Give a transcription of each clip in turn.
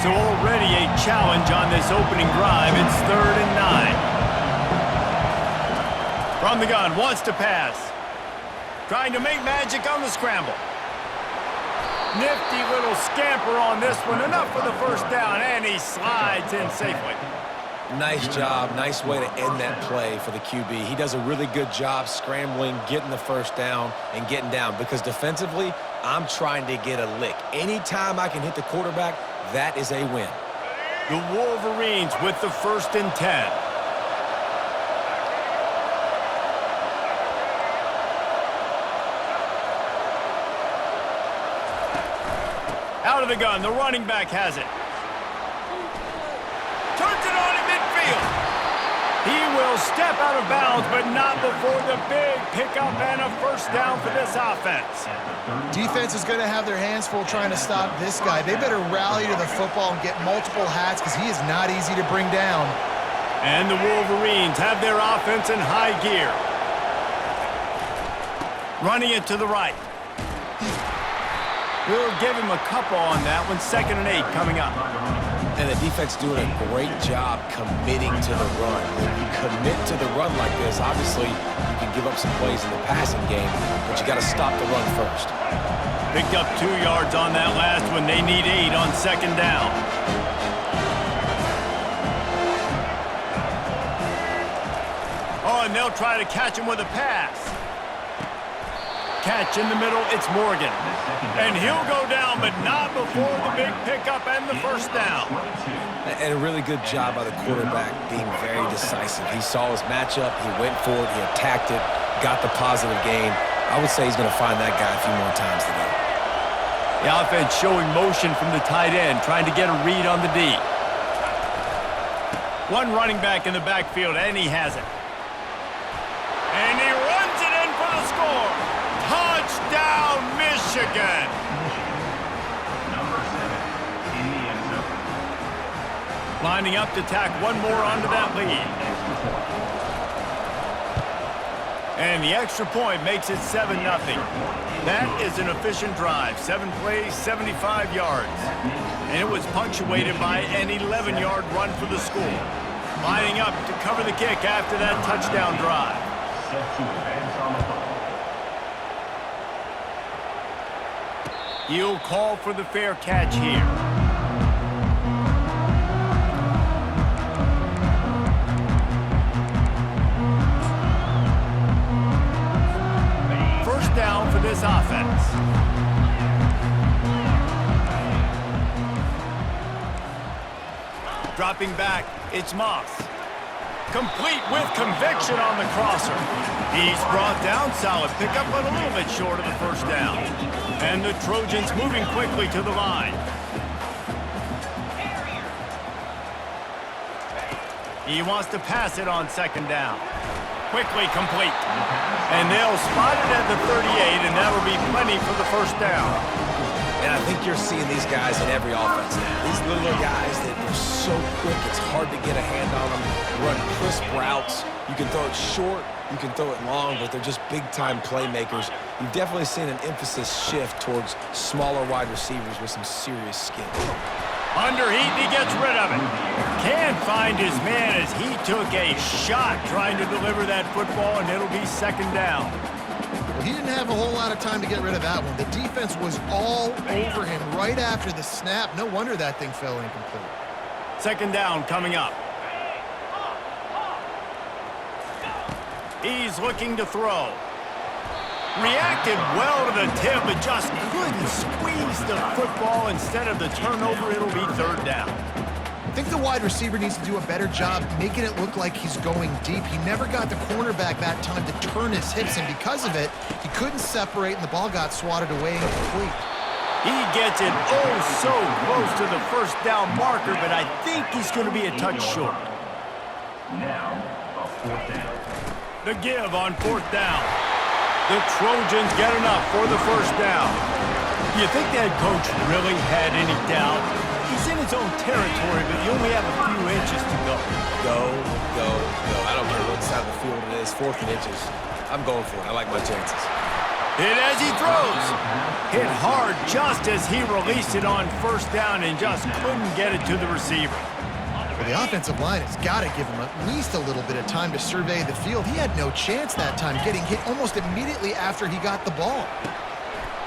So already a challenge on this opening drive. It's 3rd and 9. From the gun, wants to pass. Trying to make magic on the scramble. Nifty little scamper on this one. Enough for the first down, and he slides in safely. Nice job. Nice way to end that play for the QB. He does a really good job scrambling, getting the first down, and getting down. Because defensively, I'm trying to get a lick. Anytime I can hit the quarterback, that is a win. The Wolverines with the 1st and 10. Out of the gun, the running back has it. Turns it on in midfield. He will step out of bounds, but not before the big pickup and a first down for this offense. Defense is going to have their hands full trying to stop this guy. They better rally to the football and get multiple hats because he is not easy to bring down. And the Wolverines have their offense in high gear. Running it to the right. We'll give him a couple on that one. 2nd and 8 coming up. And the defense doing a great job committing to the run. When you commit to the run like this, obviously you can give up some plays in the passing game, but you got to stop the run first. Picked up 2 yards on that last one. They need 8 on 2nd down. Oh, and they'll try to catch him with a pass. Catch in the middle, it's Morgan. And he'll go down, but not before the big pickup and the first down. And a really good job by the quarterback being very decisive. He saw his matchup, he went for it, he attacked it, got the positive gain. I would say he's going to find that guy a few more times today. The offense showing motion from the tight end, trying to get a read on the D. One running back in the backfield, and he has it. And he runs it in for the score. Touchdown, Michigan! Number 7 in the end zone. Lining up to tack one more onto that lead. And the extra point makes it 7-0. That is an efficient drive. 7 plays, 75 yards. And it was punctuated by an 11-yard run for the score. Lining up to cover the kick after that touchdown drive. Set to advance on the ball. He'll call for the fair catch here. First down for this offense. Dropping back, it's Moss. Complete with conviction on the crosser. He's brought down, solid pickup, but a little bit short of the first down. And the Trojans moving quickly to the line. He wants to pass it on 2nd down. Quickly complete. And they'll spot it at the 38, and that'll be plenty for the first down. And I think you're seeing these guys in every offense now. These little guys that are so quick, it's hard to get a hand on them. Run crisp routes. You can throw it short, you can throw it long, but they're just big-time playmakers. You've definitely seen an emphasis shift towards smaller wide receivers with some serious skill. Under heat, he gets rid of it. Can't find his man as he took a shot trying to deliver that football, and it'll be 2nd down. Well, he didn't have a whole lot of time to get rid of that one. The defense was all over him right after the snap. No wonder that thing fell incomplete. 2nd down coming up. He's looking to throw. Reacted well to the tip, but just couldn't squeeze the football. Instead of the turnover, it'll be 3rd down. I think the wide receiver needs to do a better job making it look like he's going deep. He never got the cornerback that time to turn his hips, and because of it, he couldn't separate, and the ball got swatted away incomplete. He gets it oh so close to the first down marker, but I think he's going to be a touch short. Now, a 4th down. The give on 4th down. The Trojans get enough for the first down. Do you think that coach really had any doubt? He's in his own territory, but you only have a few inches to go. Go, go, go. I don't care what side of the field it is, 4th and inches. I'm going for it. I like my chances. Hit as he throws. Hit hard just as he released it on first down and just couldn't get it to the receiver. Well, the offensive line has got to give him at least a little bit of time to survey the field. He had no chance that time, getting hit almost immediately after he got the ball.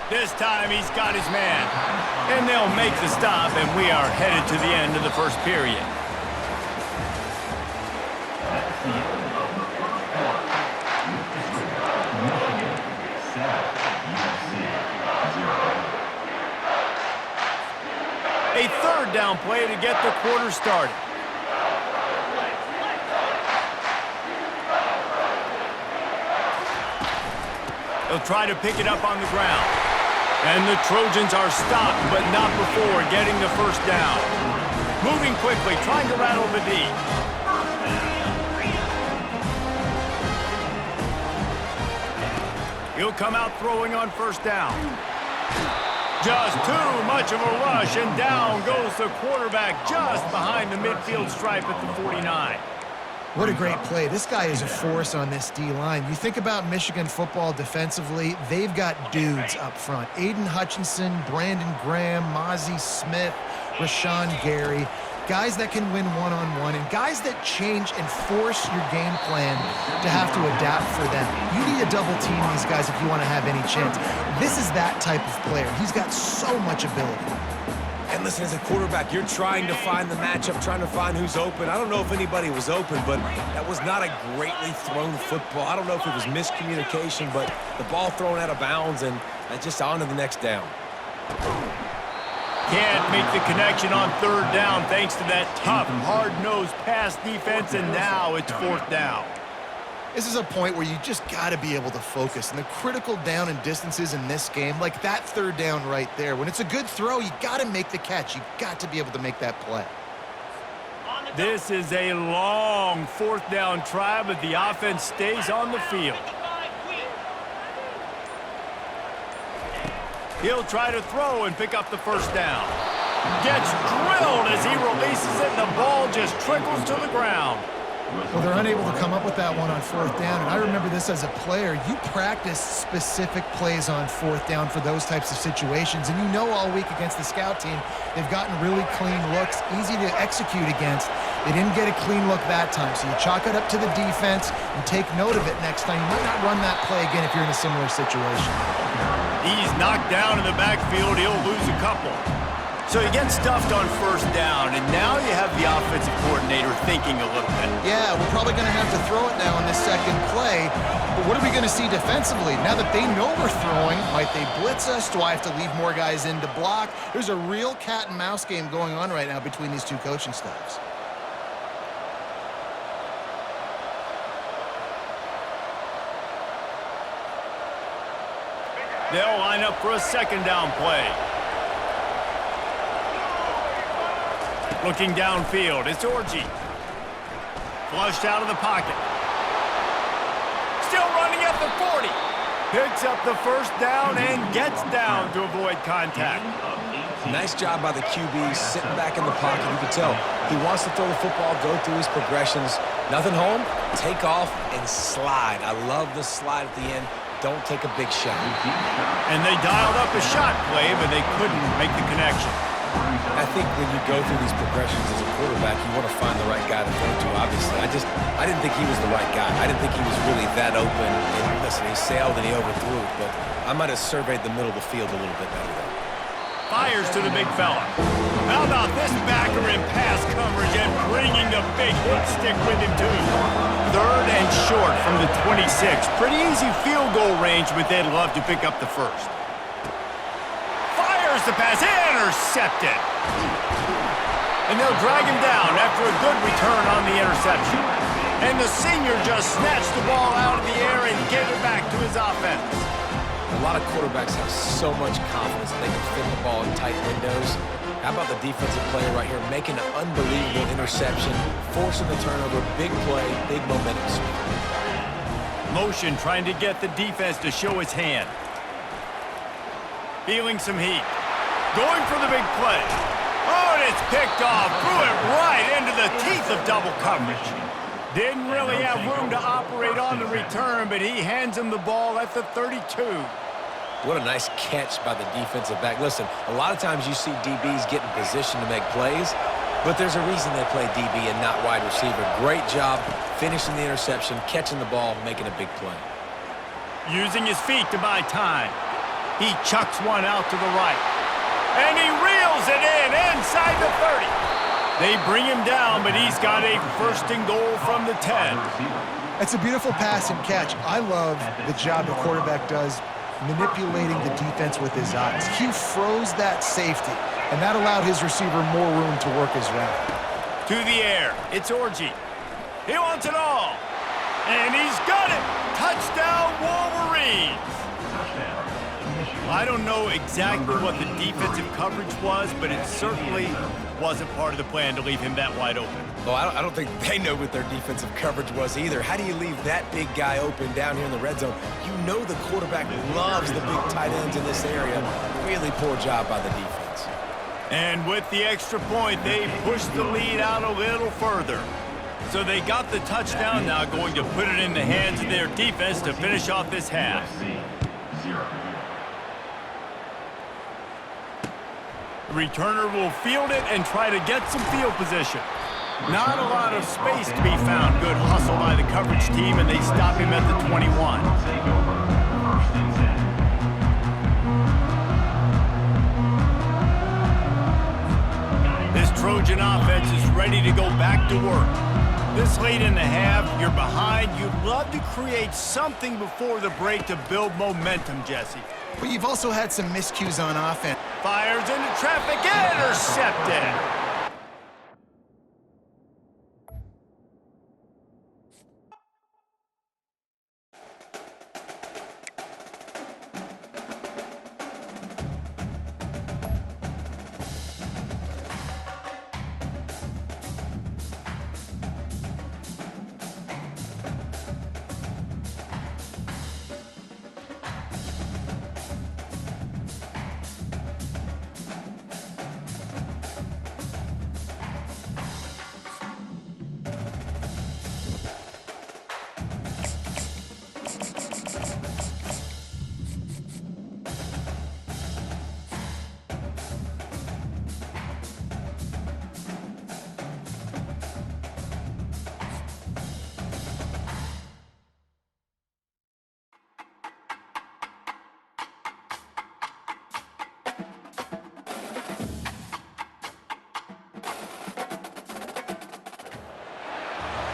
This time he's got his man. And they'll make the stop, and we are headed to the end of the first period. That's the end of the first quarter. Michigan 7, USC 0. A third down play to get the quarter started. They'll try to pick it up on the ground. And the Trojans are stopped, but not before getting the first down. Moving quickly, trying to rattle the D. He'll come out throwing on first down. Just too much of a rush, and down goes the quarterback just behind the midfield stripe at the 49. What a great play. This guy is a force on this D-line. You think about Michigan football defensively, they've got dudes up front. Aiden Hutchinson, Brandon Graham, Mozzie Smith, Rashawn Gary. Guys that can win one-on-one and guys that change and force your game plan to have to adapt for them. You need to double team these guys if you want to have any chance. This is that type of player. He's got so much ability. And listen, as a quarterback, you're trying to find the matchup, trying to find who's open. I don't know if anybody was open, but that was not a greatly thrown football. I don't know if it was miscommunication, but the ball thrown out of bounds and just on to the next down. Can't make the connection on third down thanks to that tough, hard-nosed pass defense, and now it's fourth down. This is a point where you just got to be able to focus. And the critical down and distances in this game, like that third down right there, when it's a good throw, you got to make the catch. You got to be able to make that play. This is a long fourth down try, but the offense stays on the field. He'll try to throw and pick up the first down. Gets drilled as he releases it, and the ball just trickles to the ground. Well, they're unable to come up with that one on fourth down, and I remember this as a player. You practice specific plays on fourth down for those types of situations, and you know all week against the scout team, they've gotten really clean looks, easy to execute against. They didn't get a clean look that time, so you chalk it up to the defense and take note of it next time. You might not run that play again if you're in a similar situation. He's knocked down in the backfield. He'll lose a couple. So you get stuffed on first down, and now you have the offensive coordinator thinking a little bit. Yeah, we're probably going to have to throw it now on this second play. But what are we going to see defensively? Now that they know we're throwing, might they blitz us? Do I have to leave more guys in to block? There's a real cat and mouse game going on right now between these two coaching staffs. They'll line up for a second down play. Looking downfield, it's Orji. Flushed out of the pocket. Still running at the 40. Picks up the first down and gets down to avoid contact. Nice job by the QB, sitting back in the pocket. You can tell he wants to throw the football, go through his progressions. Nothing home, take off and slide. I love the slide at the end. Don't take a big shot. And they dialed up a shot play, but they couldn't make the connection. I think when you go through these progressions as a quarterback, you want to find the right guy to throw to, obviously. I didn't think he was the right guy. I didn't think he was really that open. And listen, he sailed and he overthrew it, but I might have surveyed the middle of the field a little bit better there. Fires to the big fella. How about this backer in pass coverage and bringing the big hit stick with him, too? Third and short from the 26. Pretty easy field goal range, but they'd love to pick up the first. Fires the pass, intercepted. And they'll drag him down after a good return on the interception. And the senior just snatched the ball out of the air and gave it back to his offense. A lot of quarterbacks have so much confidence that they can fit the ball in tight windows. How about the defensive player right here making an unbelievable interception, forcing the turnover, big play, big momentum swing. Motion trying to get the defense to show its hand. Feeling some heat. Going for the big play. Oh, and it's picked off. Threw it right into the teeth of double coverage. Didn't really have room to operate on the return, but he hands him the ball at the 32. What a nice catch by the defensive back. Listen, a lot of times you see DBs get in position to make plays, but there's a reason they play DB and not wide receiver. Great job finishing the interception, catching the ball, making a big play. Using his feet to buy time. He chucks one out to the right. And he reels it in inside the 30. They bring him down, but he's got a first and goal from the 10. It's a beautiful pass and catch. I love the job the quarterback does manipulating the defense with his eyes. He froze that safety, and that allowed his receiver more room to work his route. To the air, it's Orji. He wants it all. And he's got it. Touchdown, Wolverines. I don't know exactly what the defensive coverage was, but it certainly wasn't part of the plan to leave him that wide open. Well, I don't think they know what their defensive coverage was either. How do you leave that big guy open down here in the red zone? You know the quarterback loves the big tight ends in this area. Really poor job by the defense. And with the extra point, they pushed the lead out a little further. So they got the touchdown, now going to put it in the hands of their defense to finish off this half. The returner will field it and try to get some field position. Not a lot of space to be found. Good hustle by the coverage team, and they stop him at the 21. This Trojan offense is ready to go back to work. This late in the half, you're behind. You'd love to create something before the break to build momentum, Jesse. But you've also had some miscues on offense. Fires into traffic, intercepted.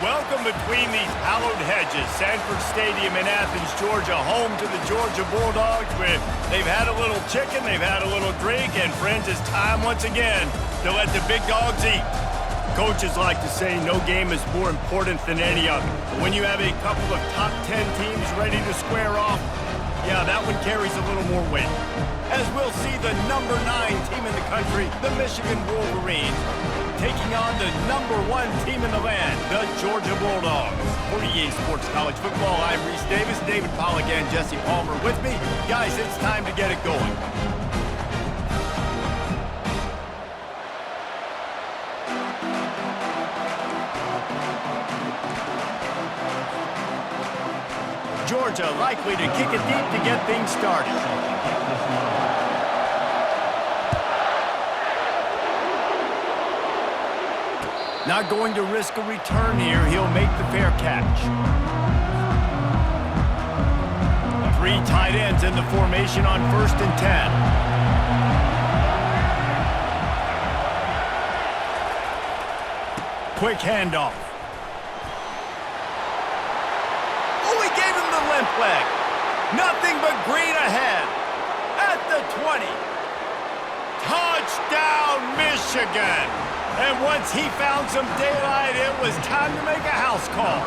Welcome between these hallowed hedges. Sanford Stadium in Athens, Georgia, home to the Georgia Bulldogs. They've had a little chicken, they've had a little drink, and friends, it's time once again to let the big dogs eat. Coaches like to say no game is more important than any other. But when you have a couple of top 10 teams ready to square off, yeah, that one carries a little more weight. As we'll see the number 9 team in the country, the Michigan Wolverines, taking on the number 1 team in the land, the Georgia Bulldogs. For EA Sports College Football, I'm Reese Davis, David Pollack, and Jesse Palmer with me. Guys, it's time to get it going. Georgia likely to kick it deep to get things started. Not going to risk a return here. He'll make the fair catch. 3 tight ends in the formation on 1st and 10. Quick handoff. Oh, he gave him the limp leg. Nothing but green ahead. At the 20. Touchdown, Michigan. And once he found some daylight, it was time to make a house call.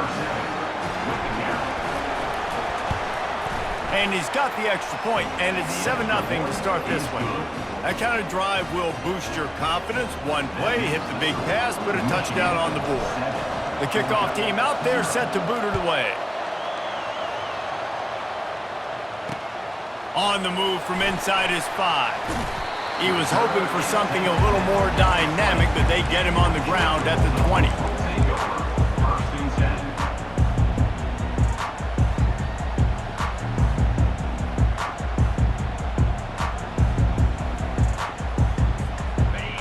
And he's got the extra point, and it's 7-0 to start this one. That kind of drive will boost your confidence. One play, hit the big pass, put a touchdown on the board. The kickoff team out there set to boot it away. On the move from inside his 5. He was hoping for something a little more dynamic, but they get him on the ground at the 20.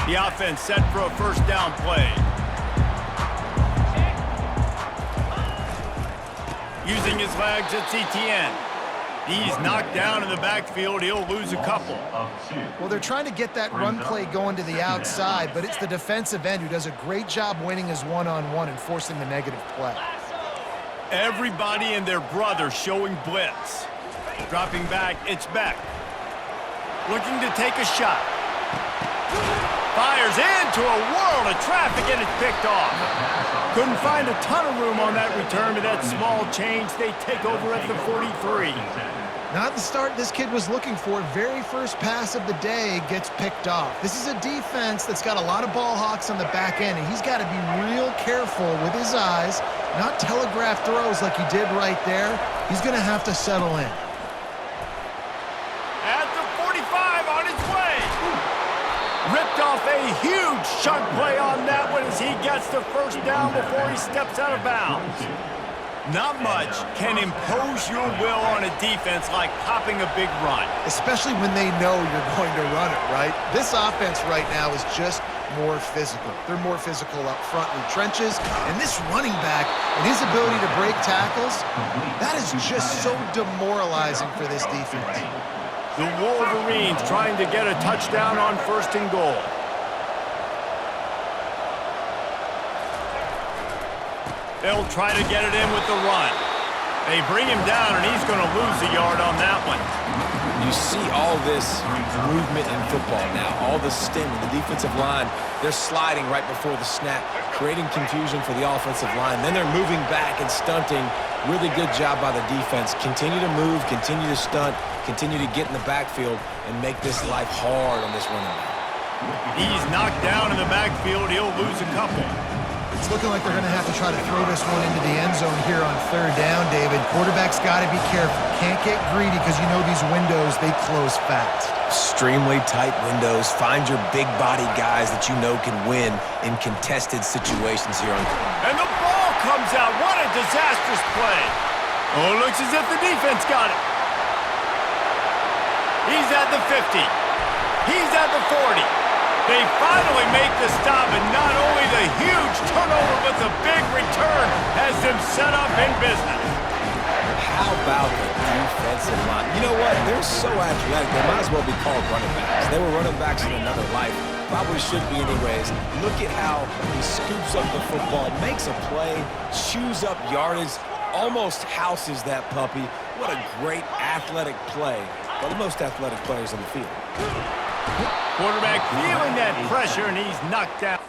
The offense set for a first down play. Using his legs, it's ETN. He's knocked down in the backfield. He'll lose a couple. Well, they're trying to get that run play going to the outside, but it's the defensive end who does a great job winning his one-on-one and forcing the negative play. Everybody and their brother showing blitz. Dropping back, it's Beck. Looking to take a shot. Fires into a world of traffic, and it's picked off. Couldn't find a ton of room on that return to that small change. They take over at the 43. Not the start this kid was looking for. Very first pass of the day gets picked off. This is a defense that's got a lot of ball hawks on the back end, and he's got to be real careful with his eyes, not telegraph throws like he did right there. He's going to have to settle in. At the 45 on its way. Ripped off a huge chunk play on that one as he gets the first down before he steps out of bounds. Not much can impose your will on a defense like popping a big run. Especially when they know you're going to run it, right? This offense right now is just more physical. They're more physical up front in the trenches, and this running back and his ability to break tackles, that is just so demoralizing for this defense. The Wolverines trying to get a touchdown on 1st and goal. They'll try to get it in with the run. They bring him down, and he's going to lose a yard on that one. You see all this movement in football now, all the sting. The defensive line, they're sliding right before the snap, creating confusion for the offensive line. Then they're moving back and stunting. Really good job by the defense. Continue to move, continue to stunt, continue to get in the backfield, and make this life hard on this running back. He's knocked down in the backfield. He'll lose a couple. It's looking like they're going to have to try to throw this one into the end zone here on 3rd down, David. Quarterback's got to be careful. Can't get greedy because you know these windows, they close fast. Extremely tight windows. Find your big body guys that you know can win in contested situations here. And the ball comes out. What a disastrous play. Oh, it looks as if the defense got it. He's at the 50. He's at the 40. They finally make the stop, and not only the huge turnover, but the big return has them set up in business. How about the defensive line? You know what? They're so athletic, they might as well be called running backs. They were running backs in another life. Probably should be anyways. Look at how he scoops up the football, makes a play, chews up yardage, almost houses that puppy. What a great athletic play by the most athletic players on the field. Quarterback feeling that pressure, and he's knocked down.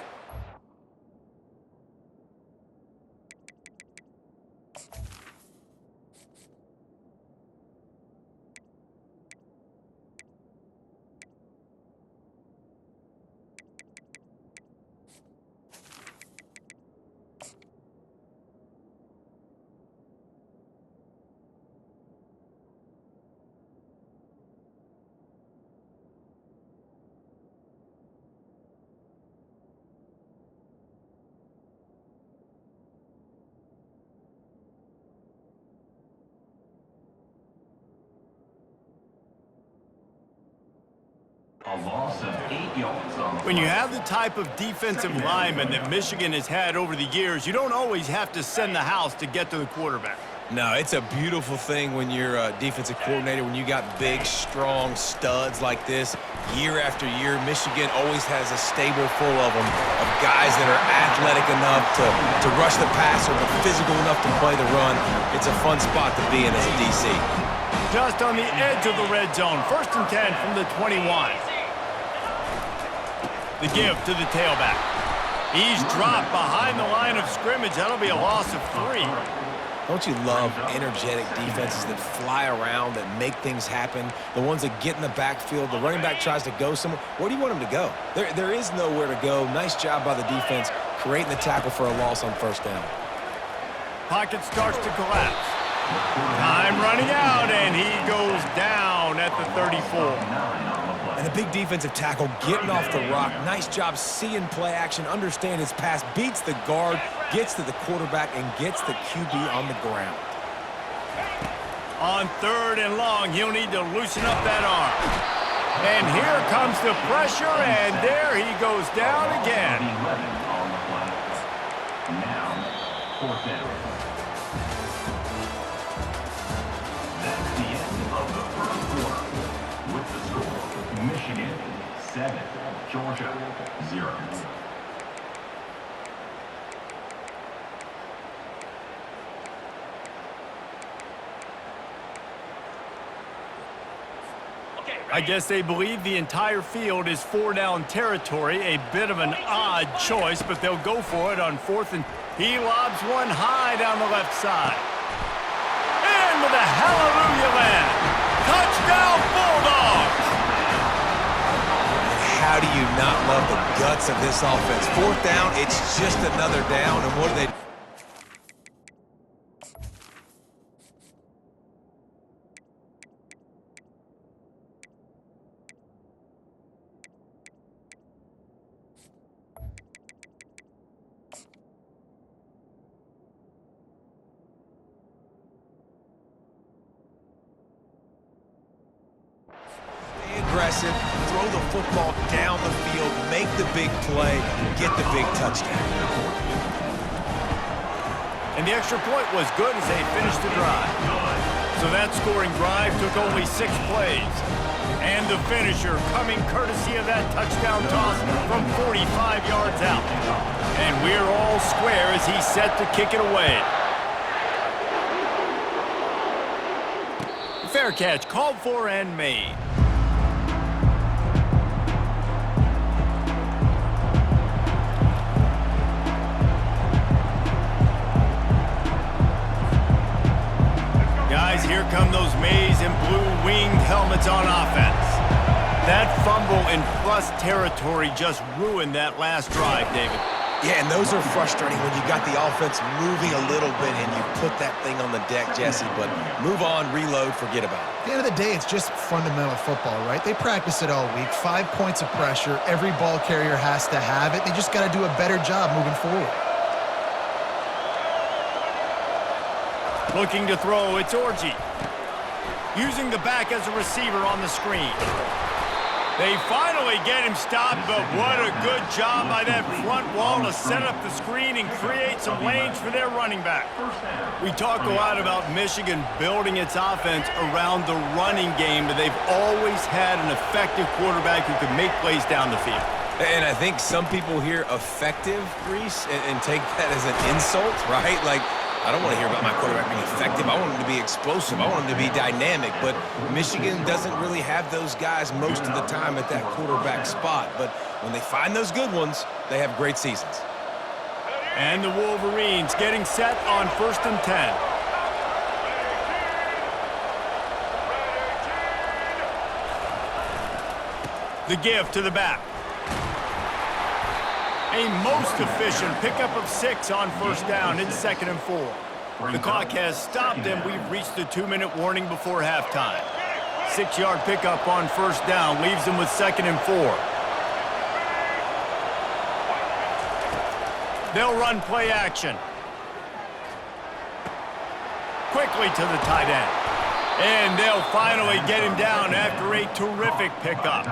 A loss of 8 yards on the When you have the type of defensive lineman that Michigan has had over the years, you don't always have to send the house to get to the quarterback. No, it's a beautiful thing when you're a defensive coordinator, when you got big, strong studs like this. Year after year, Michigan always has a stable full of them, of guys that are athletic enough to rush the passer, but physical enough to play the run. It's a fun spot to be in as a DC. Just on the edge of the red zone. 1st and 10 from the 21. The give to the tailback. He's dropped behind the line of scrimmage. That'll be a loss of 3. Don't you love energetic defenses that fly around, that make things happen? The ones that get in the backfield, the running back tries to go somewhere. Where do you want him to go? There is nowhere to go. Nice job by the defense, creating the tackle for a loss on 1st down. Pocket starts to collapse. Time running out, and he goes down at the 34. And the big defensive tackle getting off the rock. Nice job seeing play action, understand his pass, beats the guard, gets to the quarterback, and gets the QB on the ground. On 3rd and long, he'll need to loosen up that arm. And here comes the pressure, and there he goes down again. 11 on the play. Now, 4th down. That's the end of the first quarter. With the score, Michigan 7, Georgia 0. I guess they believe the entire field is 4-down territory. A bit of an odd choice, but they'll go for it on 4th, and he lobs one high down the left side. And with a hallelujah land. Touchdown Bulldogs! How do you not love the guts of this offense? 4th down, it's just another down, and what do they do? Aggressive, throw the football down the field, make the big play, get the big touchdown. And the extra point was good as they finished the drive. So that scoring drive took only 6 plays. And the finisher coming courtesy of that touchdown toss from 45 yards out. And we're all square as he's set to kick it away. Fair catch, called for and made. Guys, here come those maize and blue winged helmets on offense. That fumble in plus territory just ruined that last drive, David. Yeah, and those are frustrating when you got the offense moving a little bit and you put that thing on the deck, Jesse, but move on, reload, forget about it. At the end of the day, it's just fundamental football, right? They practice it all week. 5 points of pressure. Every ball carrier has to have it. They just got to do a better job moving forward. Looking to throw, it's Orji. Using the back as a receiver on the screen. They finally get him stopped, but what a good job by that front wall to set up the screen and create some lanes for their running back. We talk a lot about Michigan building its offense around the running game, but they've always had an effective quarterback who can make plays down the field. And I think some people hear effective, Reese, and take that as an insult, right? Like, I don't want to hear about my quarterback being effective. I want him to be explosive. I want him to be dynamic. But Michigan doesn't really have those guys most of the time at that quarterback spot. But when they find those good ones, they have great seasons. And the Wolverines getting set on 1st and 10. The give to the back. A most efficient pickup of 6 on 1st down. It's 2nd and 4. The clock has stopped, and we've reached the 2-minute warning before halftime. 6-yard pickup on 1st down leaves them with 2nd and 4. They'll run play action. Quickly to the tight end. And they'll finally get him down after a terrific pickup.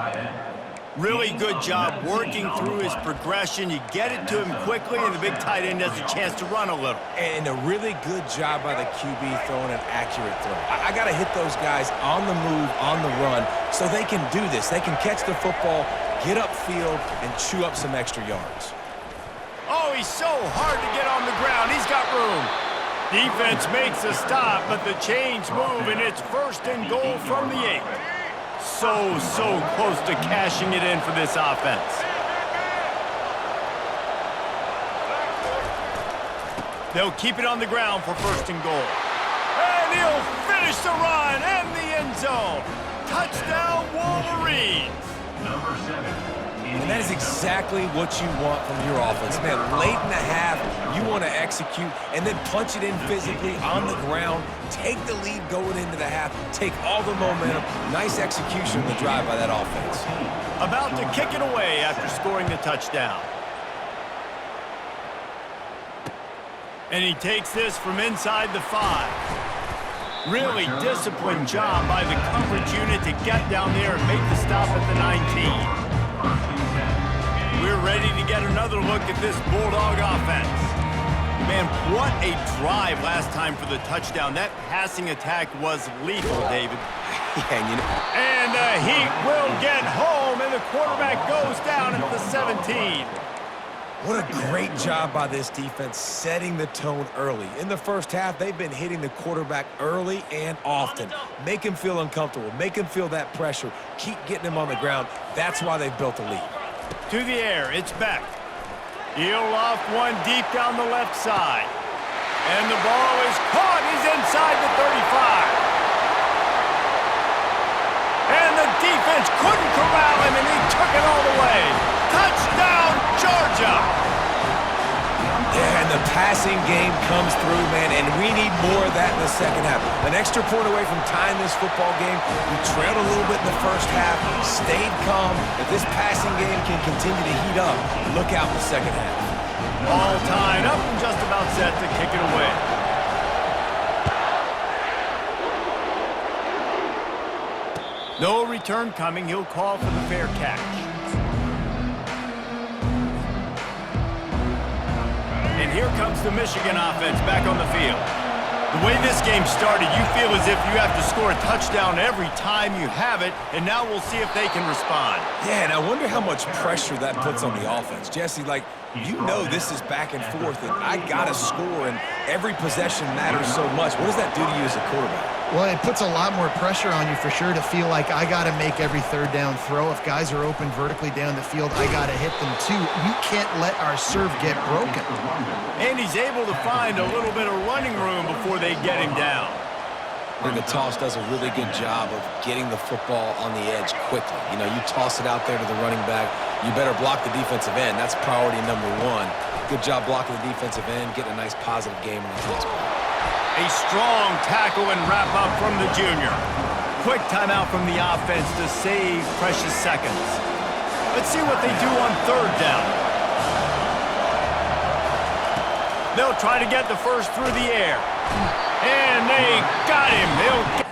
Really good job working through his progression. You get it to him quickly, and the big tight end has a chance to run a little. And a really good job by the QB throwing an accurate throw. I got to hit those guys on the move, on the run, so they can do this. They can catch the football, get upfield, and chew up some extra yards. Oh, he's so hard to get on the ground. He's got room. Defense makes a stop, but the chains move, and it's 1st and goal from the 8. So close to cashing it in for this offense. They'll keep it on the ground for 1st and goal. And he'll finish the run and the end zone. Touchdown, Wolverines. Number 7. And that is exactly what you want from your offense. Man, late in the half, you want to execute and then punch it in physically on the ground, take the lead going into the half, take all the momentum. Nice execution of the drive by that offense. About to kick it away after scoring the touchdown. And he takes this from inside the 5. Really disciplined job by the coverage unit to get down there and make the stop at the 19. We're ready to get another look at this Bulldog offense. Man, what a drive last time for the touchdown. That passing attack was lethal, David. And the Heat will get home, and the quarterback goes down at the 17. What a great job by this defense setting the tone early. In the first half, they've been hitting the quarterback early and often. Make him feel uncomfortable. Make him feel that pressure. Keep getting him on the ground. That's why they've built a lead. To the air, it's Beck. He'll loft one deep down the left side. And the ball is caught. He's inside the 35. And the defense couldn't corral him, and he took it all the way. Touchdown, Georgia! Yeah, and the passing game comes through, man, and we need more of that in the second half. An extra point away from tying this football game. We trailed a little bit in the first half, stayed calm. If this passing game can continue to heat up, look out in the second half. All tied up and just about set to kick it away. No return coming. He'll call for the fair catch. And here comes the Michigan offense back on the field. The way this game started, you feel as if you have to score a touchdown every time you have it, and now we'll see if they can respond. Yeah, and I wonder how much pressure that puts on the offense. Jesse, you know this is back and forth, and I got to score, and every possession matters so much. What does that do to you as a quarterback? Well, it puts a lot more pressure on you for sure to feel like I got to make every third down throw. If guys are open vertically down the field, I got to hit them too. We can't let our serve get broken. And he's able to find a little bit of running room before they get him down. And the toss does a really good job of getting the football on the edge quickly. You know, you toss it out there to the running back, you better block the defensive end. That's priority number one. Good job blocking the defensive end, getting a nice positive game on the toss ball. A strong tackle and wrap-up from the junior. Quick timeout from the offense to save precious seconds. Let's see what they do on third down. They'll try to get the first through the air. And they got him. They'll get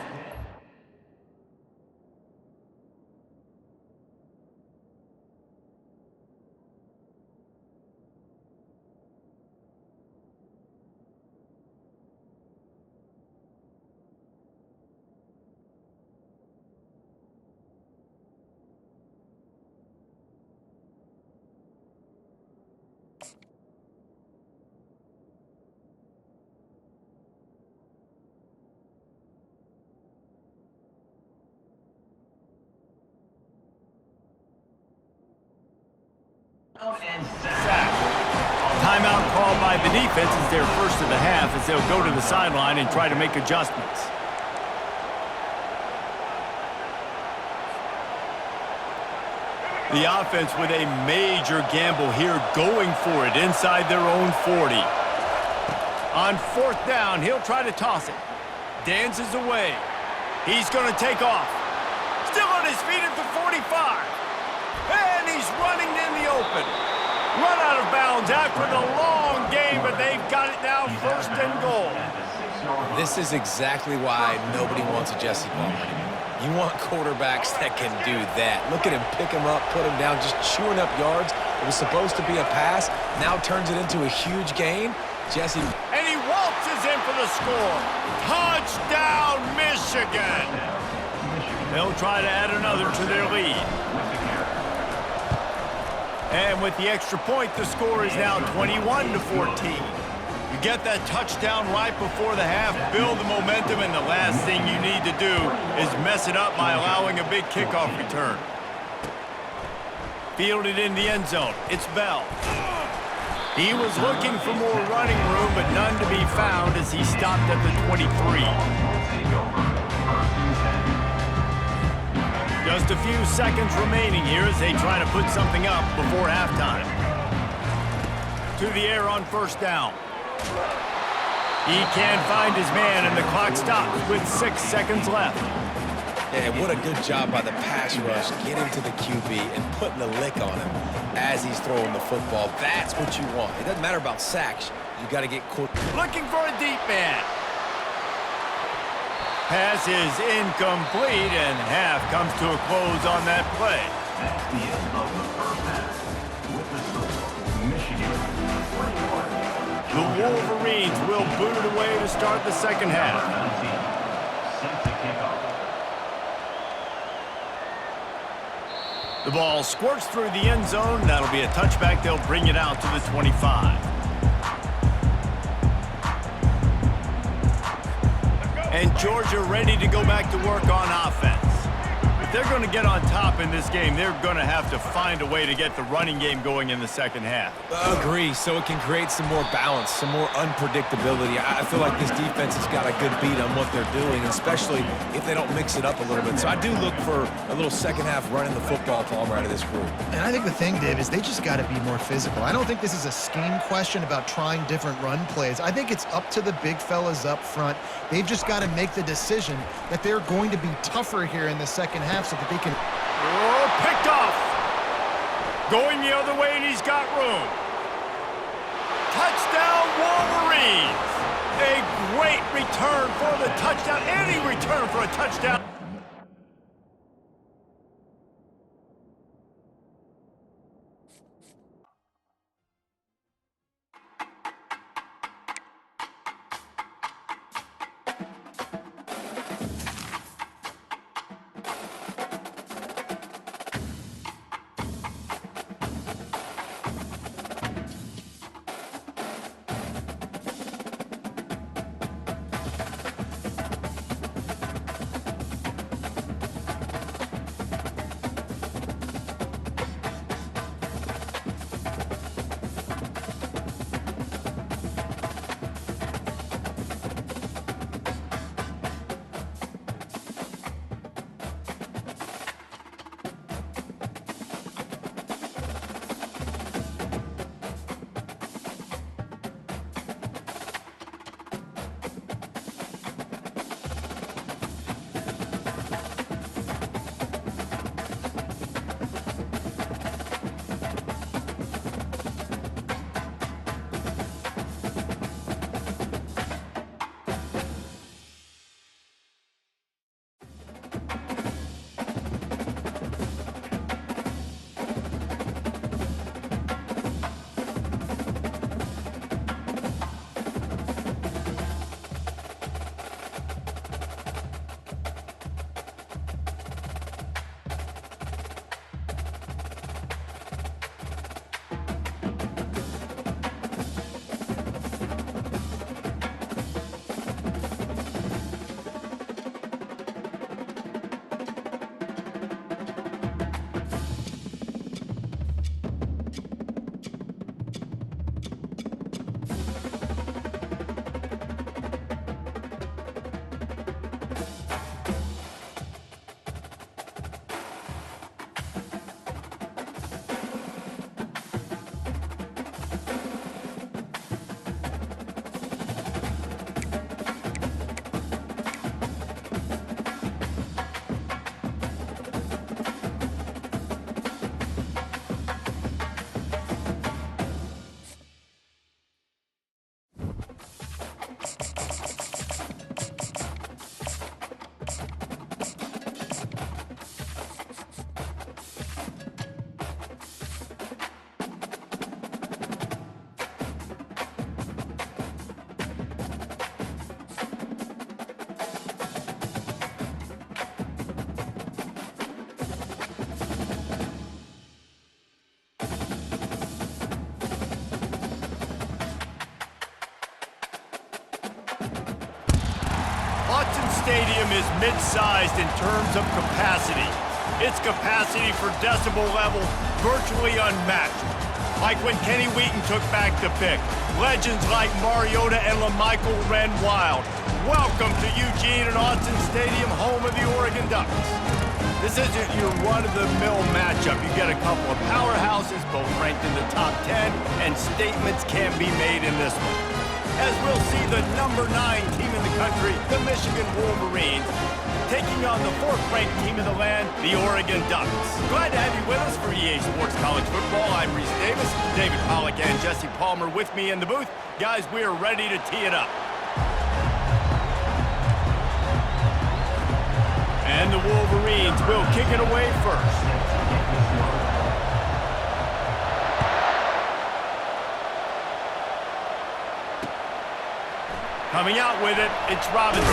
sacked. Timeout called by the defense is their first of the half as they'll go to the sideline and try to make adjustments. The offense with a major gamble here, going for it inside their own 40. On fourth down, he'll try to toss it. Dances away. He's going to take off. Still on his feet at the 45. And he's running in the open. Run out of bounds after the long game, but they've got it now first and goal. This is exactly why nobody wants a Jesse Palmer anymore. You want quarterbacks that can do that. Look at him, pick him up, put him down, just chewing up yards. It was supposed to be a pass, now turns it into a huge gain. Jesse. And he waltzes in for the score. Touchdown, Michigan. They'll try to add another to their lead. And with the extra point, the score is now 21-14. You get that touchdown right before the half, build the momentum, and the last thing you need to do is mess it up by allowing a big kickoff return. Fielded in the end zone. It's Bell. He was looking for more running room, but none to be found as he stopped at the 23. Just a few seconds remaining here as they try to put something up before halftime. To the air on first down. He can't find his man, and the clock stops with 6 seconds left. And what a good job by the pass rush, getting to the QB and putting the lick on him as he's throwing the football. That's what you want. It doesn't matter about sacks. You got to get quick. Looking for a deep man. Pass is incomplete, and half comes to a close on that play. That's the end of the first half. With the score, Michigan 21. The Wolverines will boot it away to start the second half. Number 19, set to kick off. The ball squirts through the end zone. That'll be a touchback. They'll bring it out to the 25. And Georgia ready to go back to work on offense. If they're going to get on top in this game, they're going to have to find a way to get the running game going in the second half. Agree, so it can create some more balance, some more unpredictability. I feel like this defense has got a good beat on what they're doing, especially if they don't mix it up a little bit. So I do look for a little second half running the football, Palmer, out of this group. And I think the thing, Dave, is they just got to be more physical. I don't think this is a scheme question about trying different run plays. I think it's up to the big fellas up front. They've just got to make the decision that they're going to be tougher here in the second half so that they can... Oh, picked off. Going the other way, and he's got room. Touchdown, Wolverines. A great return for the touchdown. Any return for a touchdown. Stadium is mid-sized in terms of capacity. Its capacity for decibel level virtually unmatched. Like when Kenny Wheaton took back the pick. Legends like Mariota and LaMichael ran wild. Welcome to Eugene and Autzen Stadium, home of the Oregon Ducks. This isn't your run-of-the-mill matchup. You get a couple of powerhouses, both ranked in the top 10, and statements can be made in this one. As we'll see the number 9 team in the country, the Michigan Wolverines, taking on the 4th-ranked team in the land, the Oregon Ducks. Glad to have you with us for EA Sports College Football. I'm Reese Davis, David Pollack and Jesse Palmer with me in the booth. Guys, we are ready to tee it up. And the Wolverines will kick it away first. Coming out with it, it's Robinson.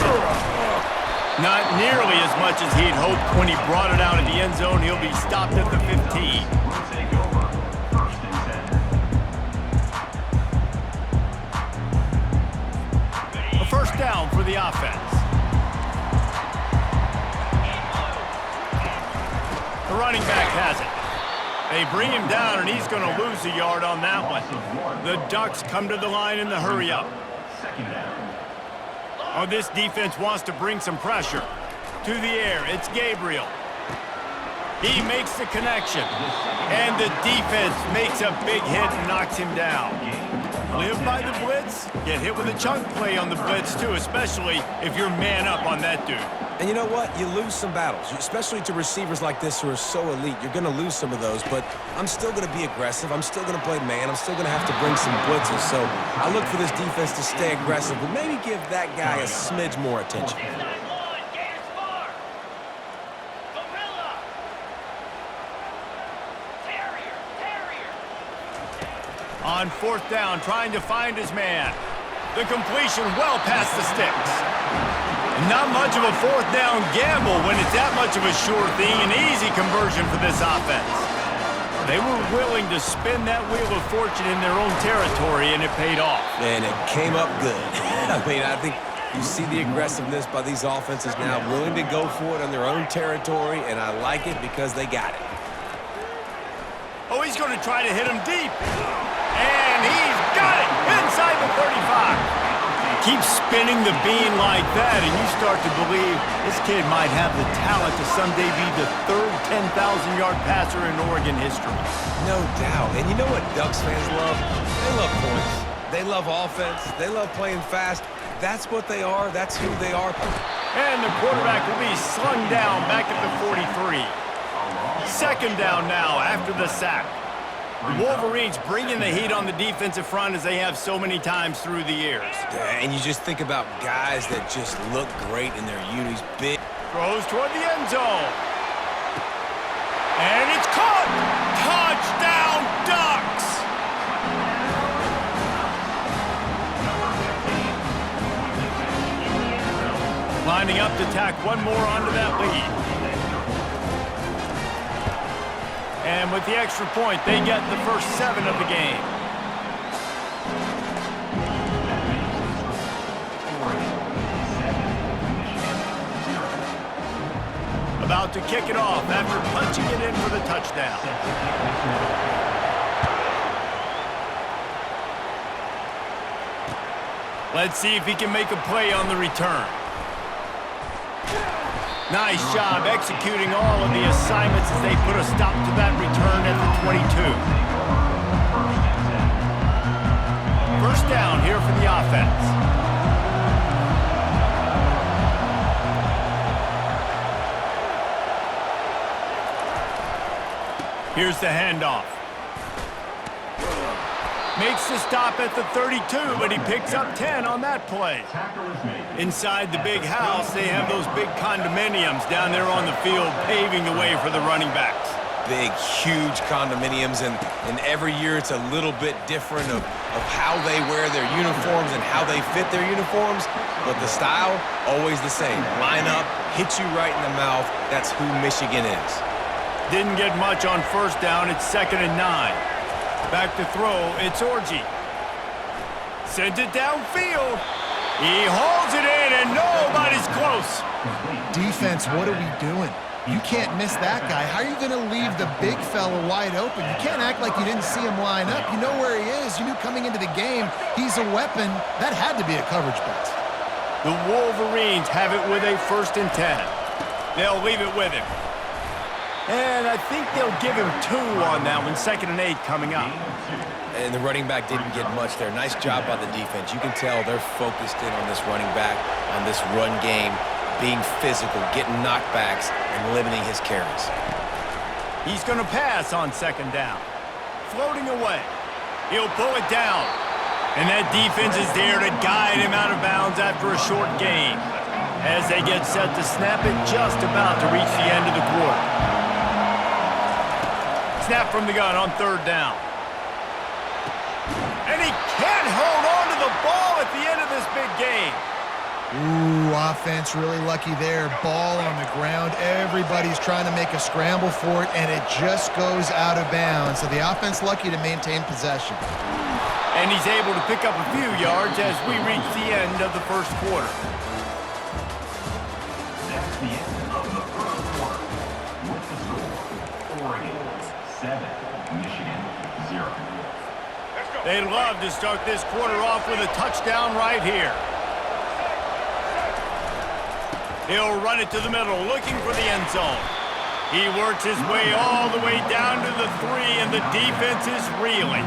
Not nearly as much as he'd hoped when he brought it out of the end zone. He'll be stopped at the 15. Will take over. First and 10. A first down for the offense. The running back has it. They bring him down, and he's going to lose a yard on that one. The Ducks come to the line in the hurry up. Second down. Oh, this defense wants to bring some pressure. To the air, it's Gabriel. He makes the connection. And the defense makes a big hit and knocks him down. Live by the blitz, get hit with a chunk play on the blitz too, especially if you're man up on that dude. And you know what? You lose some battles, especially to receivers like this who are so elite. You're going to lose some of those, but I'm still going to be aggressive. I'm still going to play man. I'm still going to have to bring some blitzes. So I look for this defense to stay aggressive, but maybe give that guy a smidge more attention. On fourth down, trying to find his man. The completion well past the sticks. Not much of a fourth down gamble when it's that much of a sure thing, an easy conversion for this offense. They were willing to spin that wheel of fortune in their own territory, and it paid off. And it came up good. I mean, I think you see the aggressiveness by these offenses now, willing to go for it on their own territory, and I like it because they got it. Oh, he's going to try to hit him deep. And he's got it inside the 35. Keep spinning the bean like that, and you start to believe this kid might have the talent to someday be the third 10,000-yard passer in Oregon history. No doubt. And you know what Ducks fans love? They love points. They love offense. They love playing fast. That's what they are. That's who they are. And the quarterback will be slung down back at the 43. Second down now after the sack. The Wolverines bringing the heat on the defensive front as they have so many times through the years. Yeah, and you just think about guys that just look great in their unis. Big. Throws toward the end zone. And it's caught! Touchdown, Ducks! Lining up to tack one more onto that lead. And with the extra point, they get the first 7 of the game. About to kick it off after punching it in for the touchdown. Let's see if he can make a play on the return. Nice job executing all of the assignments as they put a stop to that return at the 22. First down here for the offense. Here's the handoff. Makes the stop at the 32, but he picks up 10 on that play. Inside the big house, they have those big condominiums down there on the field paving the way for the running backs. Big, huge condominiums, and every year it's a little bit different of how they wear their uniforms and how they fit their uniforms, but the style, always the same. Line up, hit you right in the mouth. That's who Michigan is. Didn't get much on first down. It's 2nd and 9. Back to throw, it's Orji. Sends it downfield. He hauls it in, and nobody's close. Defense, what are we doing? You can't miss that guy. How are you going to leave the big fella wide open? You can't act like you didn't see him line up. You know where he is. You knew coming into the game he's a weapon. That had to be a coverage bust. The Wolverines have it with a 1st and 10. They'll leave it with him. And I think they'll give him 2 on that one. 2nd and 8 coming up. And the running back didn't get much there. Nice job by the defense. You can tell they're focused in on this running back, on this run game, being physical, getting knockbacks, and limiting his carries. He's going to pass on 2nd down. Floating away. He'll pull it down. And that defense is there to guide him out of bounds after a short gain. as they get set to snap it just about to reach the end of the quarter. Snap from the gun on third down. And he can't hold on to the ball at the end of this big game. Ooh, offense really lucky there. Ball on the ground. Everybody's trying to make a scramble for it, and it just goes out of bounds. So the offense lucky to maintain possession. And he's able to pick up a few yards as we reach the end of the first quarter. That's the end of the first quarter. With the score, Oregon 7, Michigan 0. They love to start this quarter off with a touchdown right here. He'll run it to the middle, looking for the end zone. He works his way all the way down to the 3, and the defense is reeling.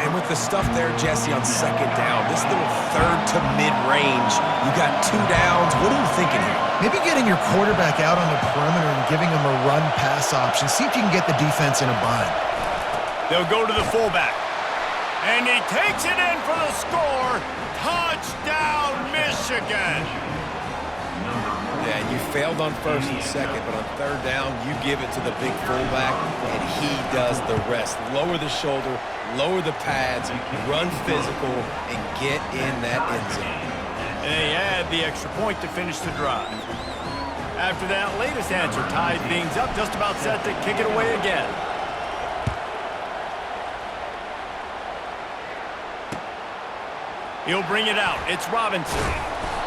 And with the stuff there, Jesse, on second down, this little third to mid-range, you got 2 downs. What are you thinking here? Maybe getting your quarterback out on the perimeter and giving him a run-pass option. See if you can get the defense in a bind. They'll go to the fullback. And he takes it in for the score. Touchdown, Michigan. Yeah, and you failed on first and second, but on third down, you give it to the big fullback, and he does the rest. Lower the shoulder, lower the pads, run physical, and get in that end zone. And they add the extra point to finish the drive. After that latest answer tied things up, just about set to kick it away again. He'll bring it out. It's Robinson.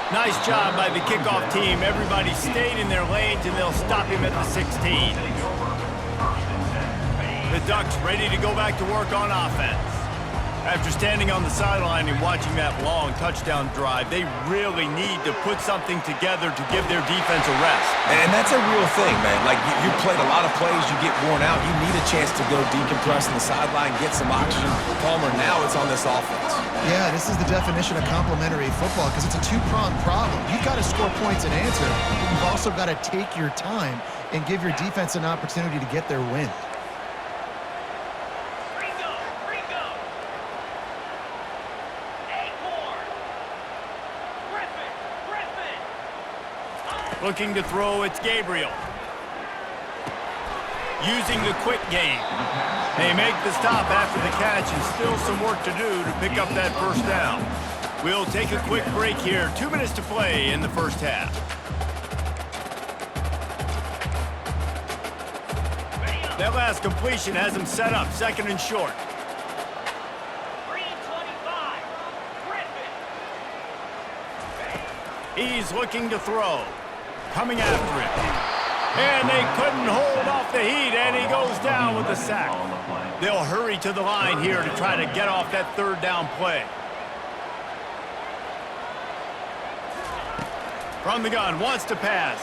Nice job by the kickoff team. Everybody stayed in their lanes, and they'll stop him at the 16. The Ducks ready to go back to work on offense. After standing on the sideline and watching that long touchdown drive, they really need to put something together to give their defense a rest. And that's a real thing, man. Like, you played a lot of plays, you get worn out, you need a chance to go decompress on the sideline, get some oxygen. Palmer, now it's on this offense. Yeah, this is the definition of complementary football because it's a two-pronged problem. You've got to score points and answer, but you've also got to take your time and give your defense an opportunity to get their win. Looking to throw, it's Gabriel. Using the quick game. They make the stop after the catch and still some work to do to pick up that first down. We'll take a quick break here. 2 minutes to play in the first half. That last completion has him set up, second and short. He's looking to throw. Coming after it. And they couldn't hold off the heat, and he goes down with a sack. They'll hurry to the line here to try to get off that third down play. From the gun, wants to pass.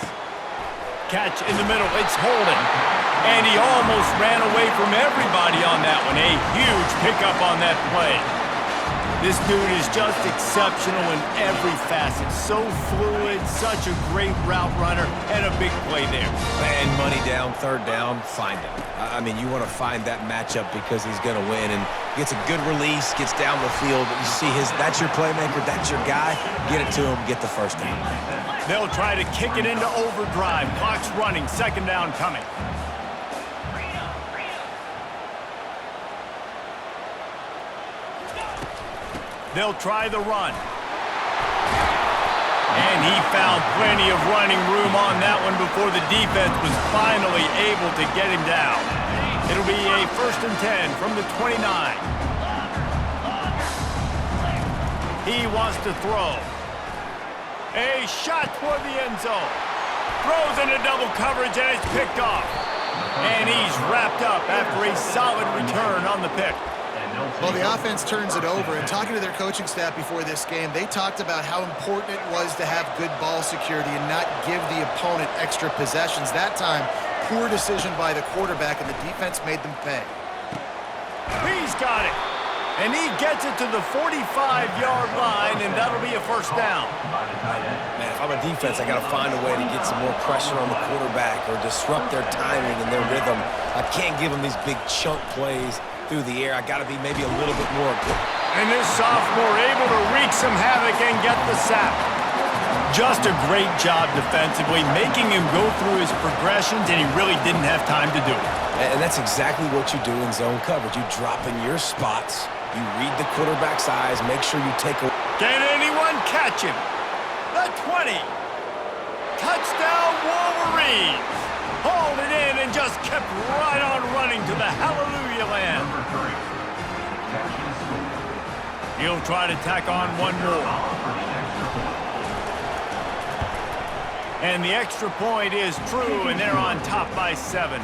Catch in the middle, it's Holden. And he almost ran away from everybody on that one. A huge pickup on that play. This dude is just exceptional in every facet. So fluid, such a great route runner, and a big play there. And money down, third down, find him. I mean, you want to find that matchup because he's going to win. And gets a good release, gets down the field. You see that's your playmaker, that's your guy. Get it to him, get the first down. They'll try to kick it into overdrive. Clock's running, second down coming. They'll try the run. And he found plenty of running room on that one before the defense was finally able to get him down. It'll be a 1st and 10 from the 29. He wants to throw. A shot toward the end zone. Throws into double coverage, and it's picked off. And he's wrapped up after a solid return on the pick. Well, the offense turns it over, and talking to their coaching staff before this game, they talked about how important it was to have good ball security and not give the opponent extra possessions. That time, poor decision by the quarterback, and the defense made them pay. He's got it, and he gets it to the 45-yard line, and that'll be a first down. Man, if I'm a defense, I got to find a way to get some more pressure on the quarterback or disrupt their timing and their rhythm. I can't give them these big chunk plays through the air. I got to be maybe a little bit more. And this sophomore able to wreak some havoc and get the sack. Just a great job defensively, making him go through his progressions, and he really didn't have time to do it. And that's exactly what you do in zone coverage. You drop in your spots, you read the quarterback's eyes, make sure you take a... Can anyone catch him? The 20. Touchdown Wolverines. Hauled it in and just kept right on running to the hallelujah land. Number 3. Catch and score. He'll try to tack on one more. And the extra point is true, and they're on top by 7.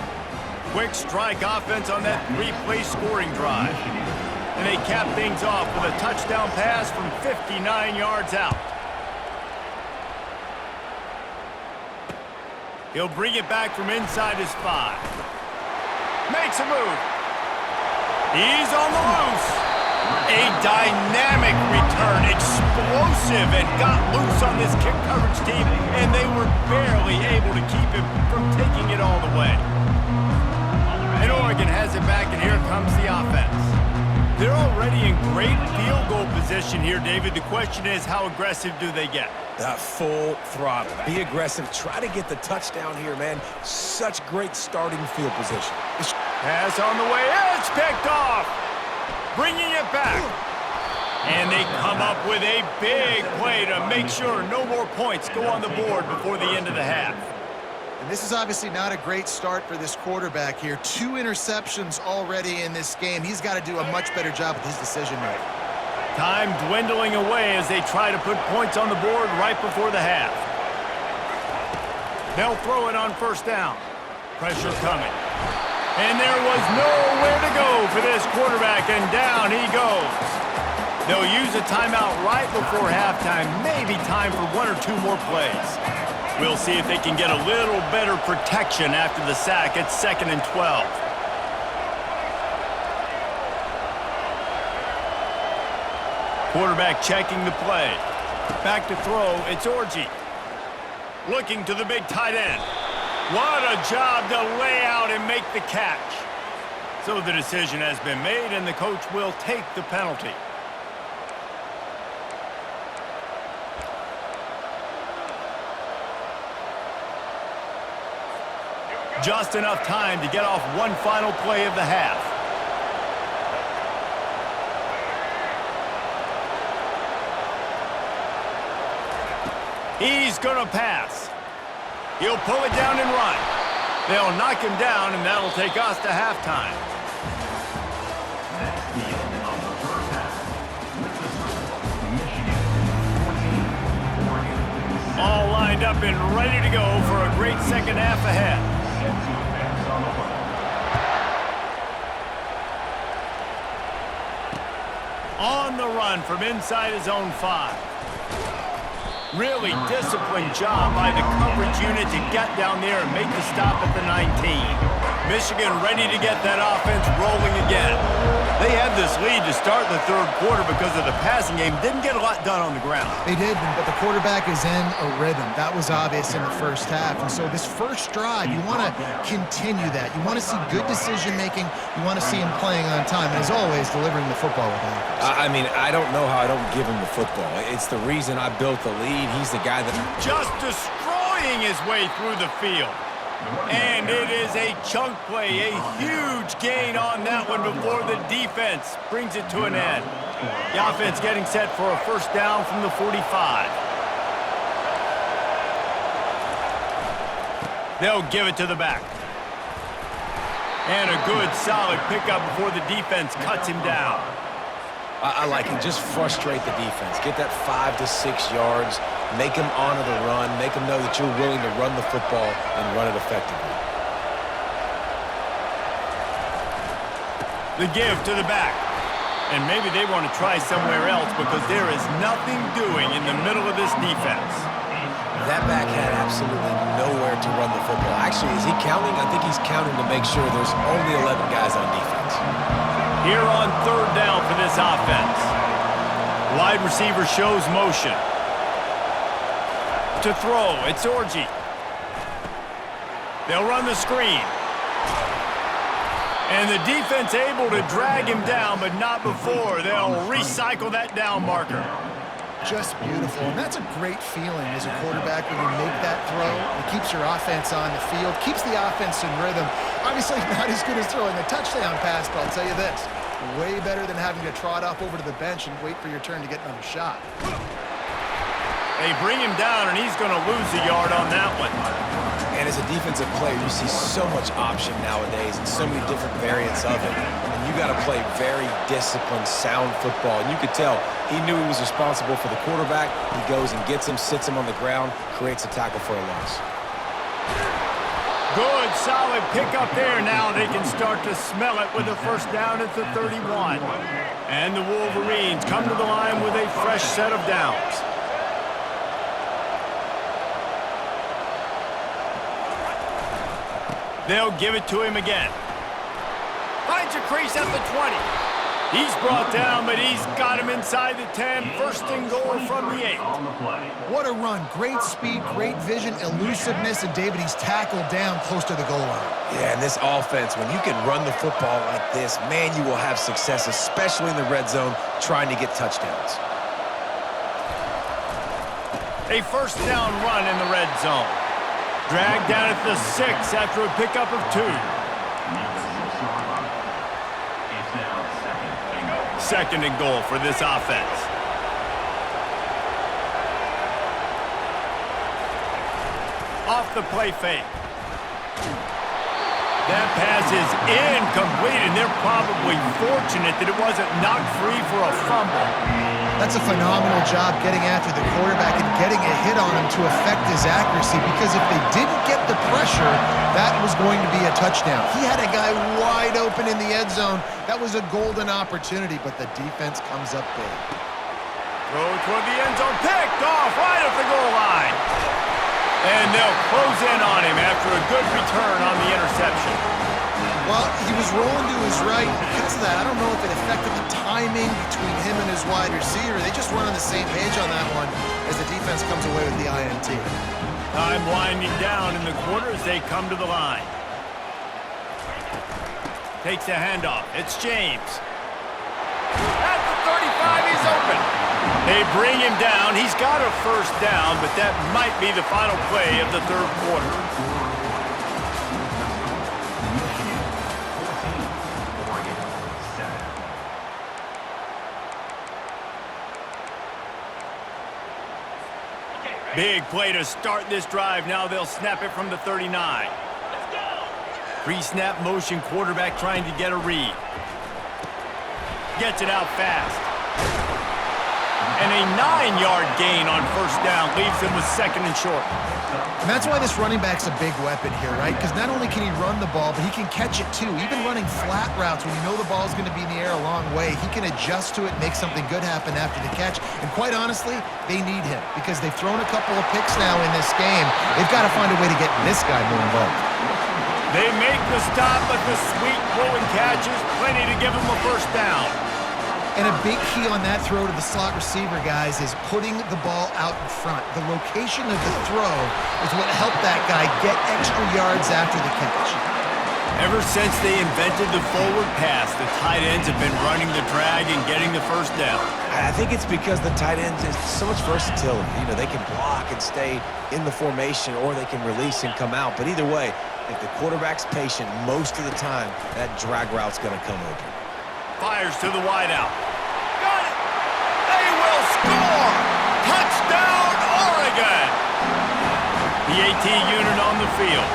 Quick strike offense on that 3-play scoring drive. And they cap things off with a touchdown pass from 59 yards out. He'll bring it back from inside his 5. Makes a move. He's on the loose. A dynamic return, explosive, and got loose on this kick coverage team, and they were barely able to keep him from taking it all the way. And Oregon has it back, and here comes the offense. They're already in great field goal position here, David. The question is, how aggressive do they get? Full throttle. Be aggressive. Try to get the touchdown here, man. Such great starting field position. Pass on the way. It's picked off. Bringing it back. And they come up with a big play to make sure no more points go on the board before the end of the half. And this is obviously not a great start for this quarterback here. 2 interceptions already in this game. He's got to do a much better job with his decision-making. Time dwindling away as they try to put points on the board right before the half. They'll throw it on first down. Pressure coming. And there was nowhere to go for this quarterback, and down he goes. They'll use a timeout right before halftime, maybe time for 1 or 2 more plays. We'll see if they can get a little better protection after the sack. It's 2nd and 12. Quarterback checking the play. Back to throw, it's Orji. Looking to the big tight end. What a job to lay out and make the catch. So the decision has been made, and the coach will take the penalty. Just enough time to get off one final play of the half. He's going to pass. He'll pull it down and run. They'll knock him down, and that'll take us to halftime. That's the end of the first half. With the score, Michigan 14, Oregon 7. All lined up and ready to go for a great second half ahead. Set to advance on the ball. On the run from inside his own 5. Really disciplined job by the coverage unit to get down there and make the stop at the 19. Michigan ready to get that offense rolling again. They had this lead to start the 3rd quarter because of the passing game. Didn't get a lot done on the ground. They did, but the quarterback is in a rhythm. That was obvious in the first half. And so this first drive, you want to continue that. You want to see good decision-making. You want to see him playing on time. And as always, delivering the football with accuracy. I mean, I don't know how I don't give him the football. It's the reason I built the lead. He's the guy that... Just destroying his way through the field. And it is a chunk play, a huge gain on that one before the defense brings it to an end. The offense getting set for a first down from the 45. They'll give it to the back. And a good, solid pickup before the defense cuts him down. I like it. Just frustrate the defense. Get that 5 to 6 yards. Make them honor the run. Make them know that you're willing to run the football and run it effectively. The give to the back. And maybe they want to try somewhere else because there is nothing doing in the middle of this defense. That back had absolutely nowhere to run the football. Actually, is he counting? I think he's counting to make sure there's only 11 guys on defense. Here on 3rd down for this offense. Wide receiver shows motion. To throw, it's Orji. They'll run the screen. And the defense able to drag him down, but not before. They'll recycle that down marker. Just beautiful, and that's a great feeling as a quarterback when you make that throw. It keeps your offense on the field, keeps the offense in rhythm. Obviously not as good as throwing a touchdown pass, but I'll tell you this, way better than having to trot off over to the bench and wait for your turn to get another shot. They bring him down, and he's going to lose a yard on that one. And as a defensive player, you see so much option nowadays and so many different variants of it. And you got to play very disciplined, sound football. And you could tell he knew he was responsible for the quarterback. He goes and gets him, sits him on the ground, creates a tackle for a loss. Good, solid pickup there. Now they can start to smell it with a first down at the 31. And the Wolverines come to the line with a fresh set of downs. They'll give it to him again. Finds a crease at the 20. He's brought down, but he's got him inside the 10. First and goal from the 8. What a run. Great speed, great vision, elusiveness, and David, he's tackled down close to the goal line. Yeah, and this offense, when you can run the football like this, man, you will have success, especially in the red zone, trying to get touchdowns. A first down run in the red zone. Dragged down at the 6 after a pickup of 2. Second and goal for this offense. Off the play fake. That pass is incomplete, and they're probably fortunate that it wasn't knocked free for a fumble. That's a phenomenal job getting after the quarterback and getting a hit on him to affect his accuracy, because if they didn't get the pressure, that was going to be a touchdown. He had a guy wide open in the end zone. That was a golden opportunity, but the defense comes up big. Throw toward the end zone, picked off right at the goal line. And they'll close in on him after a good return on the interception. Well, he was rolling to his right. Because of that, I don't know if it affected the timing between him and his wide receiver. They just run on the same page on that one as the defense comes away with the INT. Time winding down in the quarter as they come to the line. Takes a handoff. It's James. At the 35, he's open. They bring him down. He's got a first down, but that might be the final play of the third quarter. Big play to start this drive. Now they'll snap it from the 39. Pre-snap motion, quarterback trying to get a read. Gets it out fast. And a 9-yard gain on first down leaves them with second and short. And that's why this running back's a big weapon here, right? Because not only can he run the ball, but he can catch it too. Even running flat routes when you know the ball's going to be in the air a long way, he can adjust to it, make something good happen after the catch. And quite honestly, they need him because they've thrown a couple of picks now in this game. They've got to find a way to get this guy more involved. They make the stop, but the sweet throwing catch is plenty to give them a first down. And a big key on that throw to the slot receiver, guys, is putting the ball out in front. The location of the throw is what helped that guy get extra yards after the catch. Ever since they invented the forward pass, the tight ends have been running the drag and getting the first down. I think it's because the tight ends is so much versatility. You know, they can block and stay in the formation, or they can release and come out. But either way, if the quarterback's patient most of the time, that drag route's going to come open. Fires to the wideout. Got it! They will score! Touchdown, Oregon! The AT unit on the field.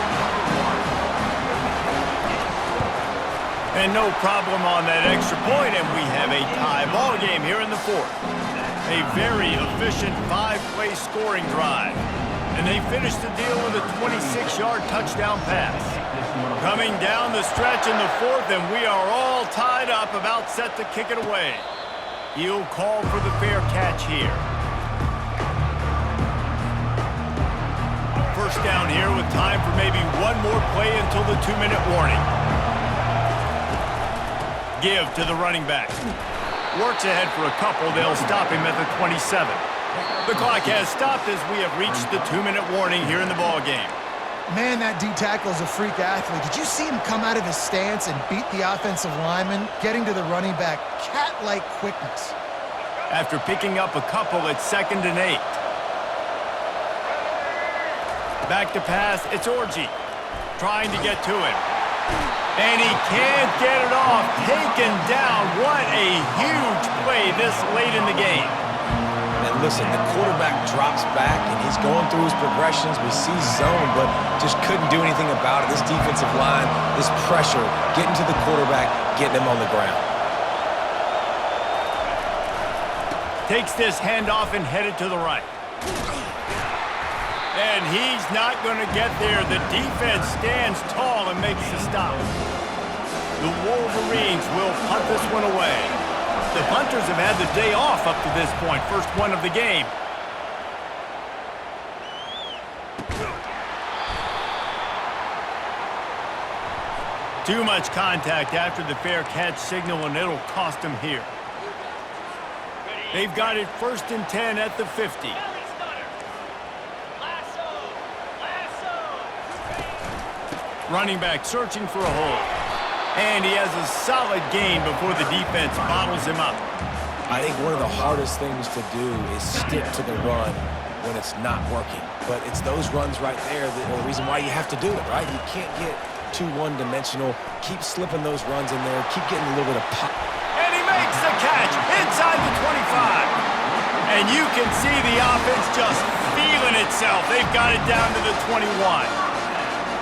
And no problem on that extra point, and we have a tie ball game here in the fourth. A very efficient 5-play scoring drive. And they finished the deal with a 26-yard touchdown pass. Coming down the stretch in the fourth, and we are all tied up, about set to kick it away. He'll call for the fair catch here. First down here with time for maybe one more play until the 2-minute warning. Give to the running back. Works ahead for a couple. They'll stop him at the 27. The clock has stopped as we have reached the 2-minute warning here in the ball game. Man, that D-tackle is a freak athlete. Did you see him come out of his stance and beat the offensive lineman, getting to the running back? Cat-like quickness. after picking up a couple at 2nd and 8. Back to pass, it's Orji trying to get to him. And he can't get it off. Taken down. What a huge play this late in the game. And listen, the quarterback drops back, and he's going through his progressions. We see zone, but just couldn't do anything about it. This defensive line, this pressure, getting to the quarterback, getting him on the ground. Takes this handoff and headed to the right. And he's not going to get there. The defense stands tall and makes the stop. The Wolverines will punt this one away. The punters have had the day off up to this point. First one of the game. Too much contact after the fair catch signal, and it'll cost them here. They've got it 1st and 10 at the 50. Running back searching for a hole. And he has a solid gain before the defense bottles him up. I think one of the hardest things to do is stick to the run when it's not working. But it's those runs right there that are the reason why you have to do it, right? You can't get too one-dimensional. Keep slipping those runs in there. Keep getting a little bit of pop. And he makes the catch inside the 25. And you can see the offense just feeling itself. They've got it down to the 21.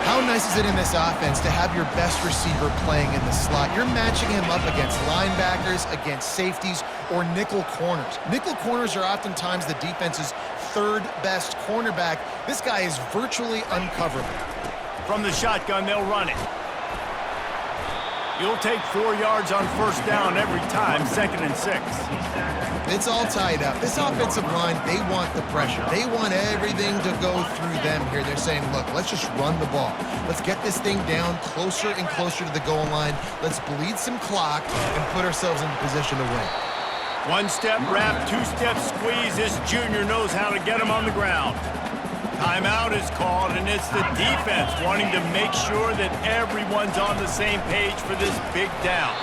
How nice is it in this offense to have your best receiver playing in the slot? You're matching him up against linebackers, against safeties, or nickel corners. Nickel corners are oftentimes the defense's 3rd best cornerback. This guy is virtually uncoverable. From the shotgun, they'll run it. You'll take 4 yards on 1st down every time, 2nd and 6. It's all tied up. This offensive line, they want the pressure. They want everything to go through them here. They're saying, look, let's just run the ball. Let's get this thing down closer and closer to the goal line. Let's bleed some clock and put ourselves into position to win. 1-step wrap, 2-step squeeze. This junior knows how to get him on the ground. Timeout is called, and it's the defense wanting to make sure that everyone's on the same page for this big down.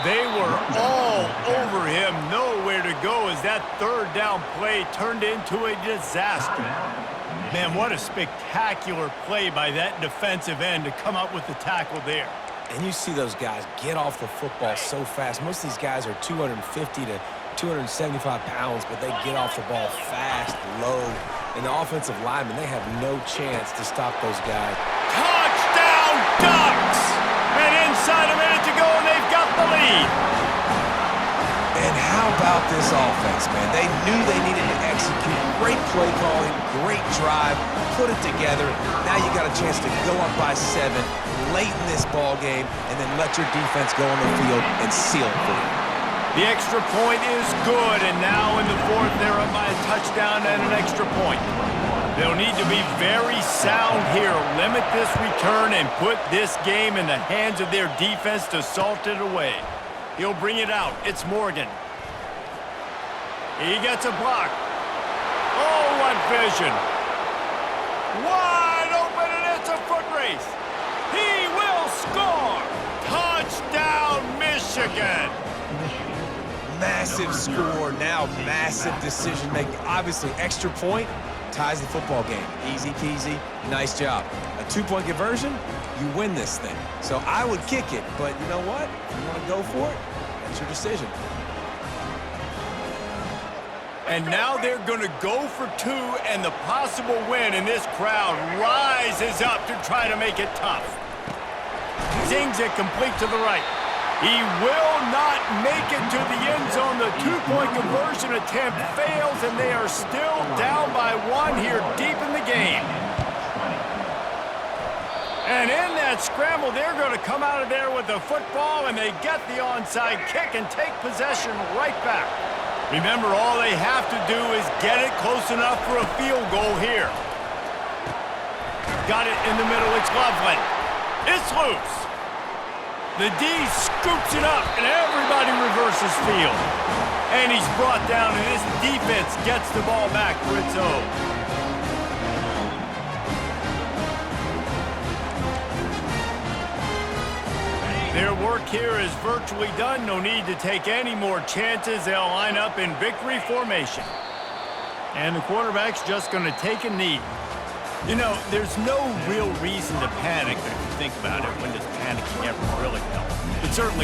They were all over him, nowhere to go as that 3rd down play turned into a disaster. Man, what a spectacular play by that defensive end to come up with the tackle there. And you see those guys get off the football so fast. Most of these guys are 250 to 275 pounds, but they get off the ball fast, low. And the offensive linemen, they have no chance to stop those guys. Touchdown, Ducks! And inside a minute to go, and they've got the lead. And how about this offense, man? They knew they needed to execute. Great play calling, great drive, put it together. Now you got a chance to go up by 7 late in this ball game, and then let your defense go on the field and seal it for you. The extra point is good, and now in the 4th, they're up by a touchdown and an extra point. They'll need to be very sound here, limit this return, and put this game in the hands of their defense to salt it away. He'll bring it out. It's Morgan. He gets a block. Oh, what vision. Wide open, and it's a foot race. He will score. Touchdown, Michigan. Massive score, now massive decision-making. Obviously, extra point ties the football game. Easy peasy, nice job. A 2-point conversion, you win this thing. So I would kick it, but you know what? If you want to go for it, that's your decision. And now they're going to go for 2, and the possible win, and this crowd rises up to try to make it tough. Zings it complete to the right. He will not make it to the end zone. The 2-point conversion attempt fails, and they are still down by 1 here deep in the game. And in that scramble, they're going to come out of there with the football, and they get the onside kick and take possession right back. Remember, all they have to do is get it close enough for a field goal here. Got it in the middle. It's Loveland. It's loose. The D scoops it up, and everybody reverses field. And he's brought down, and his defense gets the ball back for its own. Their work here is virtually done. No need to take any more chances. They'll line up in victory formation. And the quarterback's just going to take a knee. You know, there's no real reason to panic, but if you think about it, when does panicking ever really help? It certainly